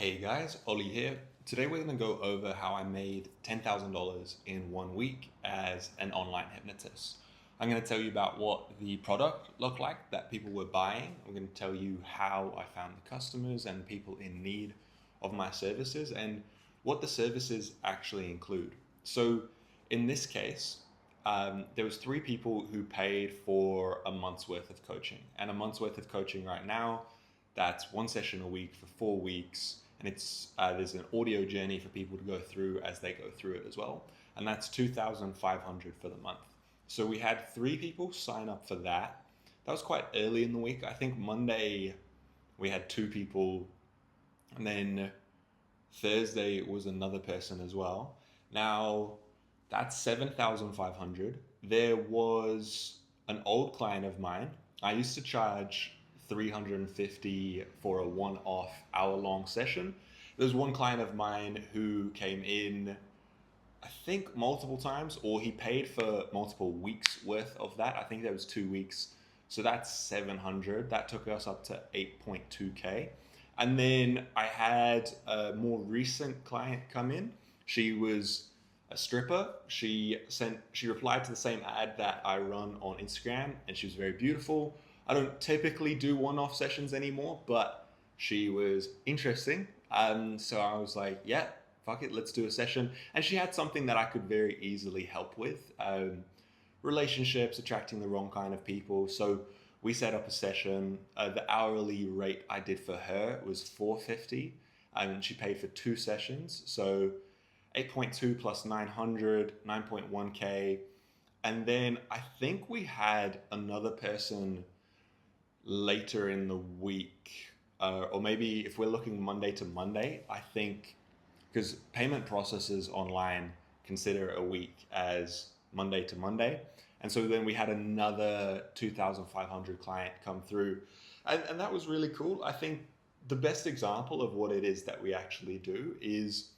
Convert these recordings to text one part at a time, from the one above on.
Hey guys, Ollie here. Today we're going to go over how I made $10,000 in 1 week as an online hypnotist. I'm going to tell you about what the product looked like that people were buying. I'm going to tell you how I found the customers and people in need of my services and what the services actually include. So in this case, there was three people who paid for a month's worth of coaching. And a month's worth of coaching right now, that's one session a week for 4 weeks, and it's there's an audio journey for people to go through as they go through it as well, and that's 2,500 for the month. So we had three people sign up for that. That was quite early in the week. I think Monday we had two people, and then Thursday was another person as well. Now that's 7,500. There was an old client of mine. I used to charge 350 for a one-off hour-long session. There's one client of mine who came in, I think multiple times, or he paid for multiple weeks worth of that. I think that was 2 weeks. So that's 700. That took us up to 8.2K. And then I had a more recent client come in. She was a stripper. She replied to the same ad that I run on Instagram, and she was very beautiful. I don't typically do one-off sessions anymore, but she was interesting. So I was like, yeah, fuck it, let's do a session. And she had something that I could very easily help with. Relationships, attracting the wrong kind of people. So we set up a session. The hourly rate I did for her was $450, and she paid for 2 sessions. So 8.2 plus 900, 9.1K. And then I think we had another person later in the week, or maybe if we're looking Monday to Monday, I think, because payment processors online consider a week as Monday to Monday. And so then we had another 2,500 client come through. And that was really cool. I think the best example of what it is that we actually do is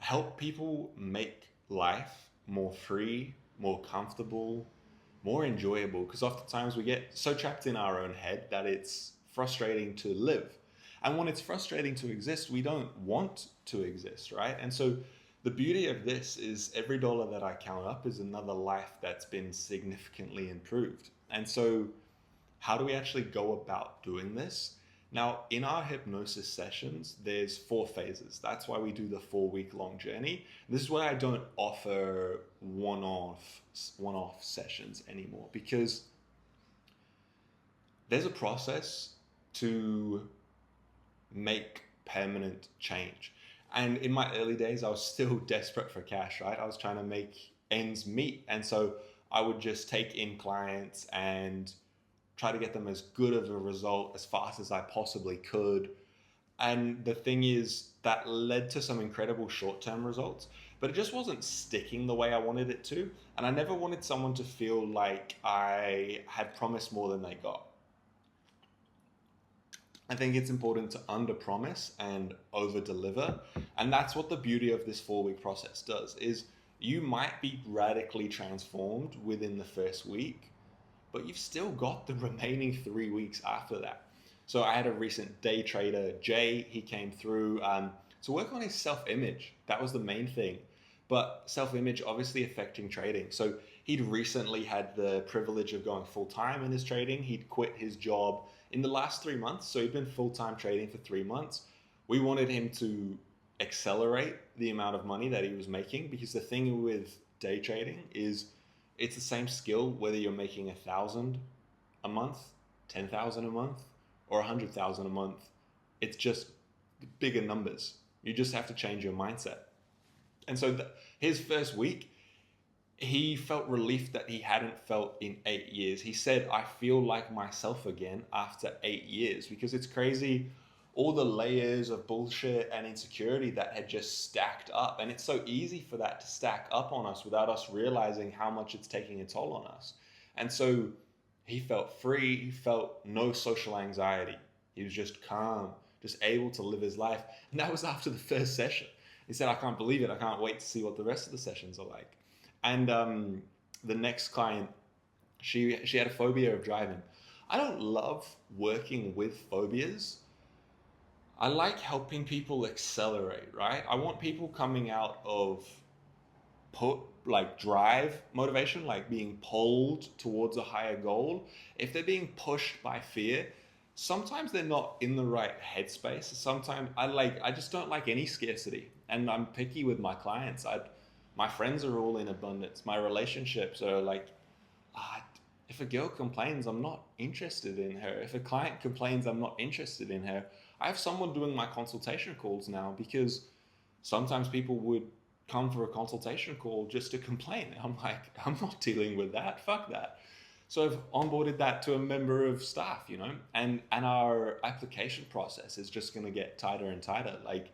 help people make life more free, more comfortable, more enjoyable, because oftentimes we get so trapped in our own head that it's frustrating to live. And when it's frustrating to exist, we don't want to exist, right? And so the beauty of this is every dollar that I count up is another life that's been significantly improved. And so how do we actually go about doing this? Now, in our hypnosis sessions, there's 4 phases. That's why we do the 4-week long journey. This is why I don't offer one-off sessions anymore, because there's a process to make permanent change. And in my early days, I was still desperate for cash, right? I was trying to make ends meet. And so I would just take in clients and try to get them as good of a result as fast as I possibly could. And the thing is, that led to some incredible short-term results, but it just wasn't sticking the way I wanted it to. And I never wanted someone to feel like I had promised more than they got. I think it's important to under-promise and over-deliver. And that's what the beauty of this 4-week process does, is you might be radically transformed within the first week, but you've still got the remaining 3 weeks after that. So I had a recent day trader, Jay, he came through to work on his self-image. That was the main thing. But self-image obviously affecting trading. So he'd recently had the privilege of going full-time in his trading. He'd quit his job in the last 3 months. So he'd been full-time trading for 3 months. We wanted him to accelerate the amount of money that he was making, because the thing with day trading is it's the same skill whether you're making 1,000 a month, 10,000 a month, or 100,000 a month. It's just bigger numbers. You just have to change your mindset. And so his first week, he felt relief that he hadn't felt in 8 years. He said, I feel like myself again after 8 years, because it's crazy all the layers of bullshit and insecurity that had just stacked up. And it's so easy for that to stack up on us without us realizing how much it's taking a toll on us. And so he felt free. He felt no social anxiety. He was just calm, just able to live his life. And that was after the first session. He said, I can't believe it. I can't wait to see what the rest of the sessions are like. And the next client, she had a phobia of driving. I don't love working with phobias. I like helping people accelerate, right? I want people coming out of put like drive motivation, like being pulled towards a higher goal. If they're being pushed by fear, sometimes they're not in the right headspace. Sometimes I just don't like any scarcity, and I'm picky with my clients. My friends are all in abundance. My relationships are like, ah, if a girl complains, I'm not interested in her. If a client complains, I'm not interested in her. I have someone doing my consultation calls now because sometimes people would come for a consultation call just to complain. I'm like, I'm not dealing with that. Fuck that. So I've onboarded that to a member of staff, and our application process is just going to get tighter and tighter. Like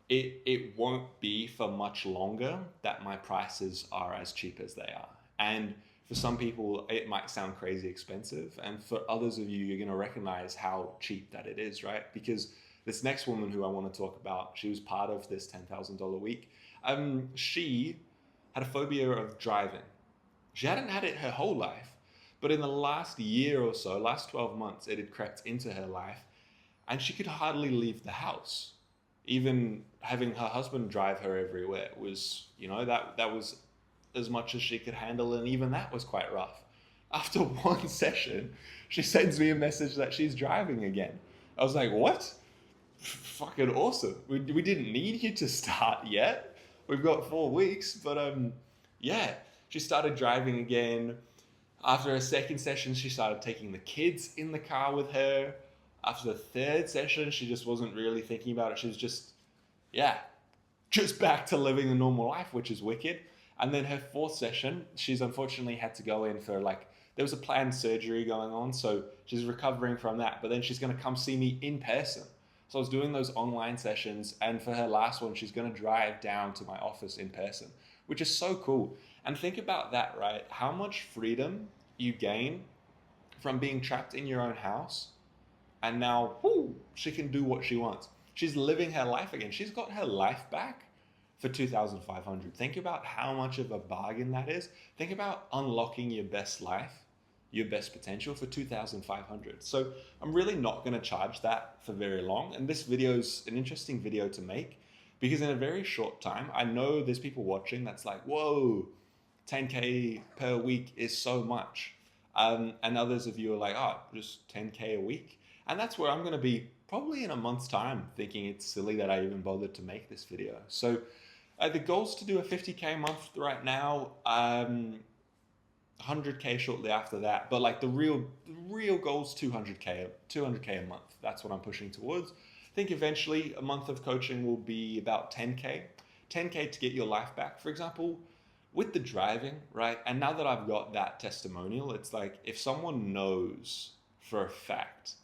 it won't be for much longer that my prices are as cheap as they are. And for some people, it might sound crazy expensive. And for others of you, you're going to recognize how cheap that it is, right? Because this next woman who I want to talk about, she was part of this $10,000 week. She had a phobia of driving. She hadn't had it her whole life, but in the last year or so, last 12 months, it had crept into her life and she could hardly leave the house. Even having her husband drive her everywhere was, that was as much as she could handle, and even that was quite rough. After one session, she sends me a message that she's driving again. I was like, what? Fucking awesome. We didn't need you to start yet. We've got 4 weeks, but yeah, she started driving again. After a second session, she started taking the kids in the car with her. After the third session, she just wasn't really thinking about it. She was just back to living a normal life, which is wicked. And then her fourth session, she's unfortunately had to go in for there was a planned surgery going on, so she's recovering from that. But then she's going to come see me in person. So I was doing those online sessions, and for her last one, she's going to drive down to my office in person, which is so cool. And think about that, right? How much freedom you gain from being trapped in your own house, and now, she can do what she wants. She's living her life again. She's got her life back for $2,500. Think about how much of a bargain that is. Think about unlocking your best life, your best potential for $2,500. So I'm really not going to charge that for very long. And this video is an interesting video to make because in a very short time, I know there's people watching that's like, whoa, 10K per week is so much. And others of you are like, oh, just 10K a week. And that's where I'm going to be probably in a month's time, thinking it's silly that I even bothered to make this video. So the goal's to do a 50K a month right now, 100K shortly after that. But like the real goal's 200K a month. That's what I'm pushing towards. I think eventually a month of coaching will be about 10K to get your life back. For example, with the driving, right? And now that I've got that testimonial, it's like if someone knows for a fact,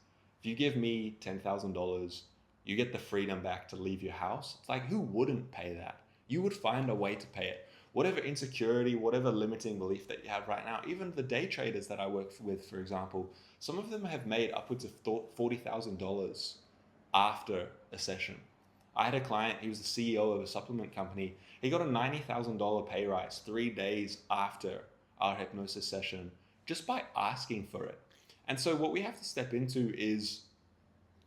if you give me $10,000, you get the freedom back to leave your house. It's like, who wouldn't pay that? You would find a way to pay it. Whatever insecurity, whatever limiting belief that you have right now, even the day traders that I work with, for example, some of them have made upwards of $40,000 after a session. I had a client, he was the CEO of a supplement company. He got a $90,000 pay rise 3 days after our hypnosis session just by asking for it. And so what we have to step into is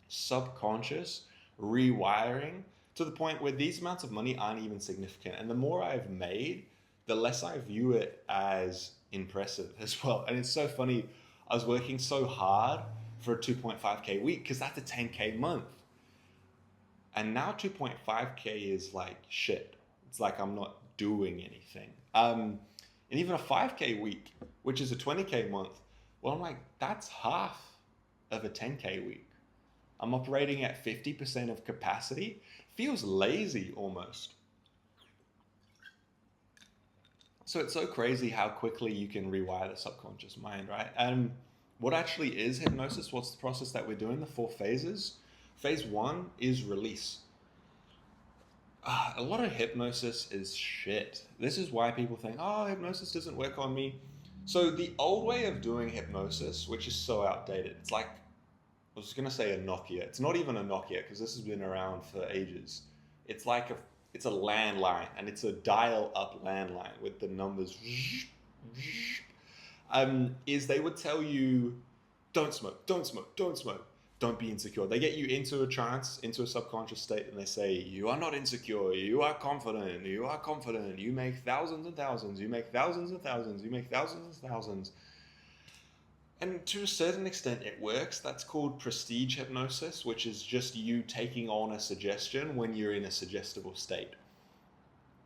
subconscious rewiring to the point where these amounts of money aren't even significant. And the more I've made, the less I view it as impressive as well. And it's so funny, I was working so hard for a 2.5K week because that's a 10K month. And now 2.5K is like shit. It's like I'm not doing anything. And even a 5K week, which is a 20K month, well, I'm like, that's half of a 10K week. I'm operating at 50% of capacity. Feels lazy almost. So it's so crazy how quickly you can rewire the subconscious mind, right? And what actually is hypnosis? What's the process that we're doing? The 4 phases. Phase 1 is release. A lot of hypnosis is shit. This is why people think, oh, hypnosis doesn't work on me. So the old way of doing hypnosis, which is so outdated, it's like, I was going to say a Nokia. It's not even a Nokia because this has been around for ages. It's like it's a landline, and it's a dial-up landline with the numbers. Is they would tell you, don't smoke, don't smoke, don't smoke. don't be insecure. They get you into a trance, into a subconscious state, and they say, you are not insecure, you are confident, you are confident, you make thousands and thousands, you make thousands and thousands, you make thousands and thousands. And to a certain extent, it works. That's called prestige hypnosis, which is just you taking on a suggestion when you're in a suggestible state.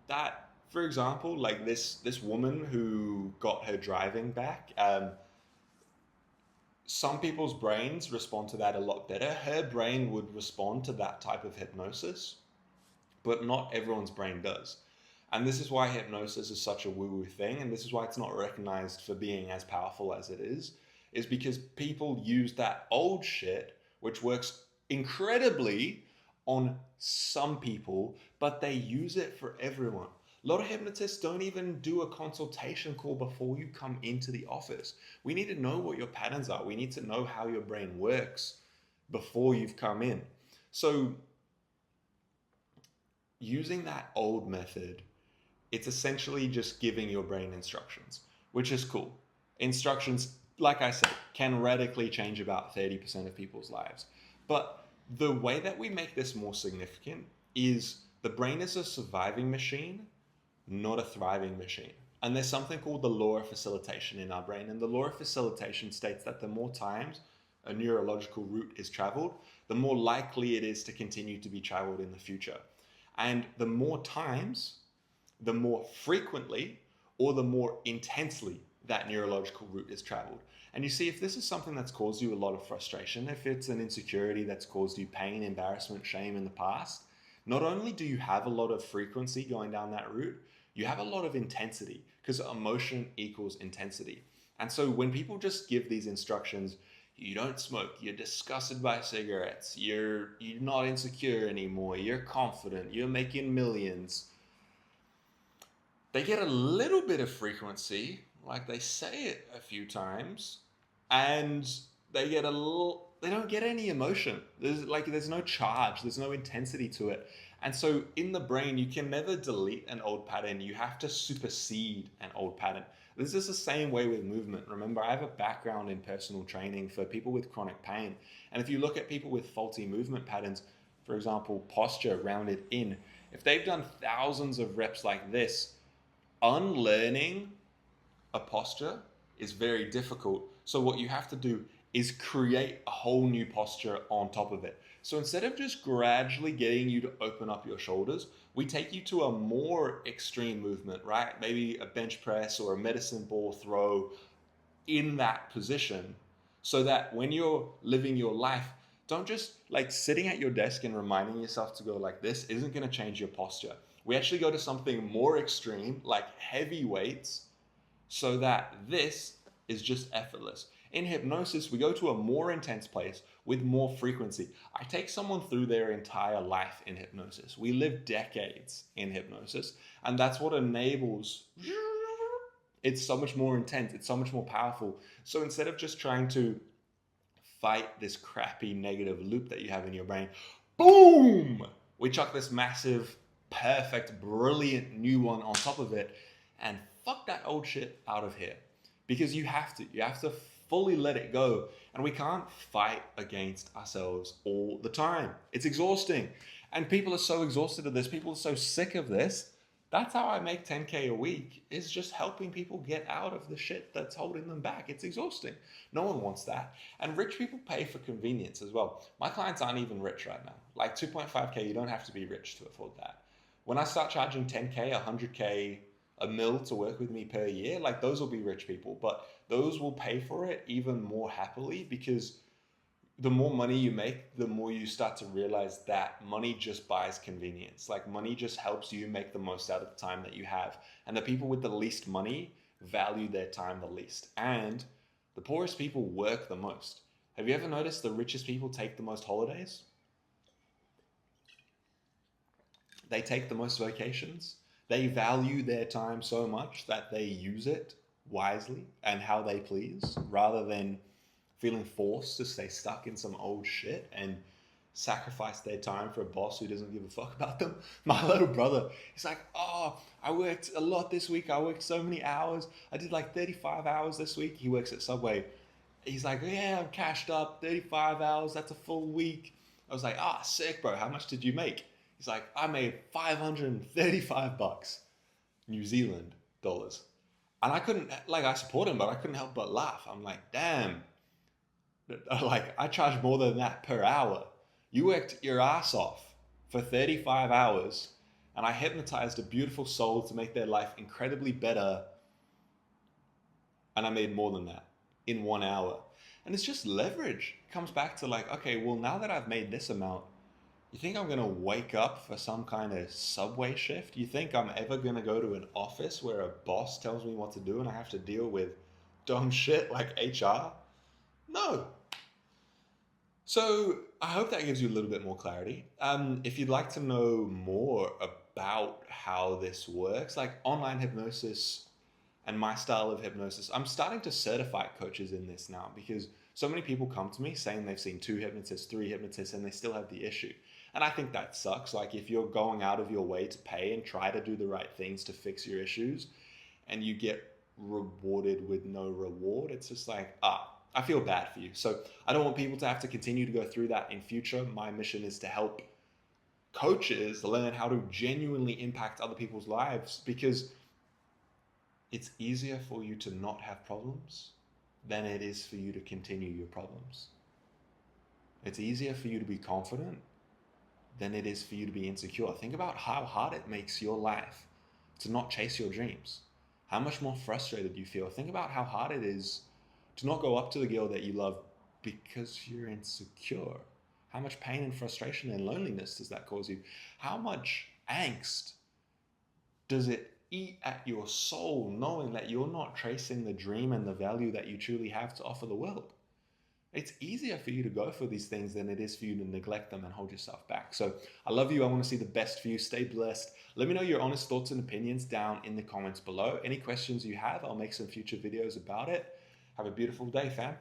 That, for example, like this woman who got her driving back, some people's brains respond to that a lot better. Her brain would respond to that type of hypnosis, but not everyone's brain does. And this is why hypnosis is such a woo-woo thing, and this is why it's not recognized for being as powerful as it is because people use that old shit, which works incredibly on some people, but they use it for everyone. A lot of hypnotists don't even do a consultation call before you come into the office. We need to know what your patterns are. We need to know how your brain works before you've come in. So using that old method, it's essentially just giving your brain instructions, which is cool. Instructions, like I said, can radically change about 30% of people's lives. But the way that we make this more significant is the brain is a surviving machine, not a thriving machine. And there's something called the law of facilitation in our brain. And the law of facilitation states that the more times a neurological route is traveled, the more likely it is to continue to be traveled in the future. And the more times, the more frequently, or the more intensely that neurological route is traveled. And you see, if this is something that's caused you a lot of frustration, if it's an insecurity that's caused you pain, embarrassment, shame in the past, not only do you have a lot of frequency going down that route, you have a lot of intensity, because emotion equals intensity. And so when people just give these instructions, you don't smoke, you're disgusted by cigarettes, you're not insecure anymore, you're confident, you're making millions, they get a little bit of frequency, like they say it a few times, and they don't get any emotion. There's no charge, there's no intensity to it. And so in the brain, you can never delete an old pattern. You have to supersede an old pattern. This is the same way with movement. Remember, I have a background in personal training for people with chronic pain. And if you look at people with faulty movement patterns, for example, posture rounded in, if they've done thousands of reps like this, unlearning a posture is very difficult. So what you have to do is create a whole new posture on top of it. So instead of just gradually getting you to open up your shoulders, we take you to a more extreme movement, right? Maybe a bench press or a medicine ball throw in that position, so that when you're living your life, don't just like sitting at your desk and reminding yourself to go like this isn't going to change your posture. We actually go to something more extreme, like heavy weights, so that this is just effortless. In hypnosis, we go to a more intense place with more frequency. I take someone through their entire life in hypnosis. We live decades in hypnosis, and that's what enables, it's so much more intense, it's so much more powerful. So instead of just trying to fight this crappy negative loop that you have in your brain, boom, we chuck this massive, perfect, brilliant new one on top of it, and fuck that old shit out of here. Because you have to fully let it go. And we can't fight against ourselves all the time. It's exhausting. And people are so exhausted of this. People are so sick of this. That's how I make 10K a week, is just helping people get out of the shit that's holding them back. It's exhausting. No one wants that. And rich people pay for convenience as well. My clients aren't even rich right now. Like 2.5K, you don't have to be rich to afford that. When I start charging 10K, 100K, a mil to work with me per year, like those will be rich people, but those will pay for it even more happily, because the more money you make, the more you start to realize that money just buys convenience. Like money just helps you make the most out of the time that you have. And the people with the least money value their time the least. And the poorest people work the most. Have you ever noticed the richest people take the most holidays? They take the most vacations. They value their time so much that they use it wisely and how they please, rather than feeling forced to stay stuck in some old shit and sacrifice their time for a boss who doesn't give a fuck about them. My little brother, he's like, oh, I worked a lot this week. I worked so many hours. I did like 35 hours this week. He works at Subway. He's like, yeah, I'm cashed up, 35 hours, that's a full week. I was like, ah, sick, bro. How much did you make? He's like, I made 535 bucks, New Zealand dollars. And I couldn't, like, I support him, but I couldn't help but laugh. I'm like, damn, like, I charge more than that per hour. You worked your ass off for 35 hours, and I hypnotized a beautiful soul to make their life incredibly better, and I made more than that in 1 hour. And it's just leverage. It comes back to like, okay, well, now that I've made this amount, you think I'm gonna wake up for some kind of subway shift? You think I'm ever gonna go to an office where a boss tells me what to do and I have to deal with dumb shit like HR? No. So I hope that gives you a little bit more clarity. If you'd like to know more about how this works, like online hypnosis and my style of hypnosis, I'm starting to certify coaches in this now because so many people come to me saying they've seen 2 hypnotists, 3 hypnotists, and they still have the issue. And I think that sucks. Like if you're going out of your way to pay and try to do the right things to fix your issues and you get rewarded with no reward, it's just like, I feel bad for you. So I don't want people to have to continue to go through that in future. My mission is to help coaches learn how to genuinely impact other people's lives because it's easier for you to not have problems than it is for you to continue your problems. It's easier for you to be confident than it is for you to be insecure. Think about how hard it makes your life to not chase your dreams. How much more frustrated you feel. Think about how hard it is to not go up to the girl that you love because you're insecure. How much pain and frustration and loneliness does that cause you? How much angst does it eat at your soul knowing that you're not tracing the dream and the value that you truly have to offer the world? It's easier for you to go for these things than it is for you to neglect them and hold yourself back. So I love you. I want to see the best for you. Stay blessed. Let me know your honest thoughts and opinions down in the comments below. Any questions you have, I'll make some future videos about it. Have a beautiful day, fam.